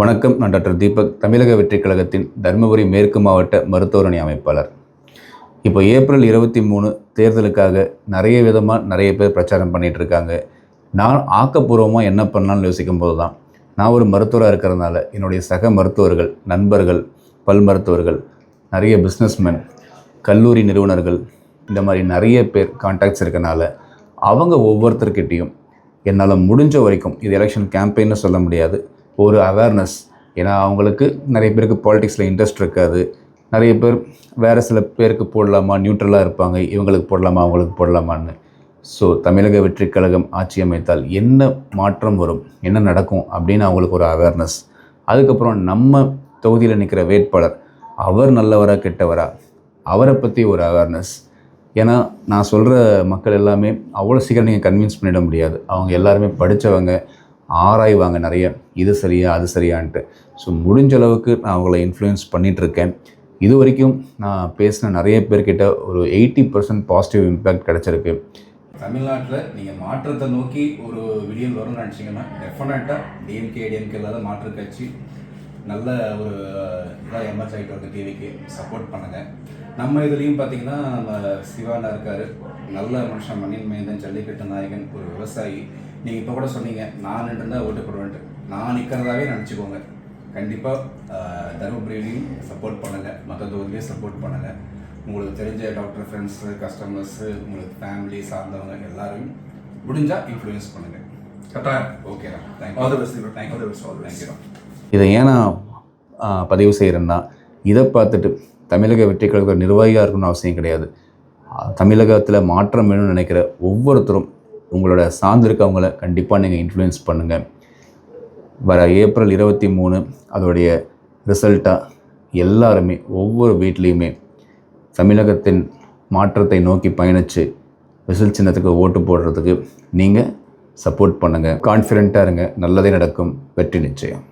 வணக்கம். நான் டாக்டர் தீபக், தமிழக வெற்றிக் கழகத்தின் தருமபுரி மேற்கு மாவட்ட மருத்துவர் அணி அமைப்பாளர். இப்போ ஏப்ரல் 23 தேர்தலுக்காக நிறைய பேர் பிரச்சாரம் பண்ணிகிட்ருக்காங்க. நான் ஆக்கப்பூர்வமாக என்ன பண்ணலான்னு யோசிக்கும் போது தான், நான் ஒரு மருத்துவராக இருக்கிறதுனால என்னுடைய சக மருத்துவர்கள், நண்பர்கள், பல் மருத்துவர்கள், நிறைய பிஸ்னஸ்மேன், கல்லூரி நிறுவனர்கள், இந்த மாதிரி நிறைய பேர் கான்டாக்ட்ஸ் இருக்கனால அவங்க ஒவ்வொருத்தர்கிட்டையும் என்னால் முடிஞ்ச வரைக்கும், இது எலெக்ஷன் கேம்பெயின்னு சொல்ல முடியாது, ஒரு அவேர்னஸ். ஏன்னா அவங்களுக்கு நிறைய பேருக்கு பாலிடிக்ஸில் இன்ட்ரெஸ்ட் இருக்காது. நிறைய பேர் வேறு சில பேருக்கு போடலாமா, நியூட்ரலாக இருப்பாங்க, இவங்களுக்கு போடலாமா அவங்களுக்கு போடலாமான்னு. ஸோ தமிழக வெற்றிக் கழகம் ஆட்சி அமைத்தால் என்ன மாற்றம் வரும், என்ன நடக்கும் அப்படின்னு அவங்களுக்கு ஒரு அவேர்னஸ். அதுக்கப்புறம் நம்ம தொகுதியில் நிற்கிற வேட்பாளர் அவர் நல்லவரா கெட்டவரா, அவரை பற்றி ஒரு அவேர்னஸ். ஏன்னா நான் சொல்கிற மக்கள் எல்லாமே அவ்வளோ சீக்கிரம் நீங்கள் கன்வின்ஸ் பண்ணிட முடியாது. அவங்க எல்லாருமே படித்தவங்க, ஆராய்வாங்க நிறைய, இது சரியா அது சரியான்ட்டு. ஸோ முடிஞ்ச அளவுக்கு நான் அவங்கள இன்ஃப்ளூயன்ஸ் பண்ணிகிட்ருக்கேன். இது வரைக்கும் நான் பேசின நிறைய பேர்கிட்ட ஒரு 80% பாசிட்டிவ் இம்பேக்ட் கிடச்சிருக்கு. தமிழ்நாட்டில் நீங்கள் மாற்றத்தை நோக்கி ஒரு விடியல் வரும்னு நினச்சிங்கன்னா டெஃபினட்டாக டிஎம்கே இல்லாத மாற்று கட்சி நல்ல ஒரு இதாக எமர்ஜ் ஆகிட்டு இருக்க டிவிக்கு சப்போர்ட் பண்ணுங்கள். நம்ம இதுலேயும் பார்த்திங்கன்னா நம்ம சிவானா இருக்கார், நல்ல மனுஷன், மண்ணின் மைந்தன், ஜல்லிக்கட்டு நாயகன், ஒரு விவசாயி. நீங்கள் இப்போ கூட சொன்னீங்க நான் நின்றுதான் ஓட்டு போடுவேன்ட்டு. நான் நிற்கிறதாவே நினச்சிக்கோங்க. கண்டிப்பாக தருமபுரியிலையும் சப்போர்ட் பண்ணுங்கள், மற்ற தொகுதியிலையும் சப்போர்ட் பண்ணுங்கள். உங்களுக்கு தெரிஞ்ச டாக்டர் ஃப்ரெண்ட்ஸு, கஸ்டமர்ஸு, உங்களுக்கு ஃபேமிலி சார்ந்தவங்க எல்லாரையும் முடிஞ்சால் இன்ஃப்ளூயன்ஸ் பண்ணுங்கள். கரெக்டாக? ஓகேடா, தேங்க்யூ. இதை ஏன் நான் பதிவு செய்கிறேன்னா, இதை பார்த்துட்டு தமிழக வெற்றிக் கழக நிர்வாகியாக இருக்கணும்னு அவசியம் கிடையாது. தமிழகத்தில் மாற்றம் வேணும்னு நினைக்கிற ஒவ்வொருத்தரும் உங்களோட சார்ந்திருக்கவங்கள கண்டிப்பாக நீங்கள் இன்ஃப்ளூயன்ஸ் பண்ணுங்கள். வர ஏப்ரல் 23 அதோடைய ரிசல்ட்டாக எல்லாருமே ஒவ்வொரு வீட்லேயுமே தமிழகத்தின் மாற்றத்தை நோக்கி பயணித்து விசில் சின்னத்துக்கு ஓட்டு போடுறதுக்கு நீங்கள் சப்போர்ட் பண்ணுங்கள். கான்ஃபிடெண்ட்டாக இருங்க, நல்லதே நடக்கும், வெற்றி நிச்சயம்.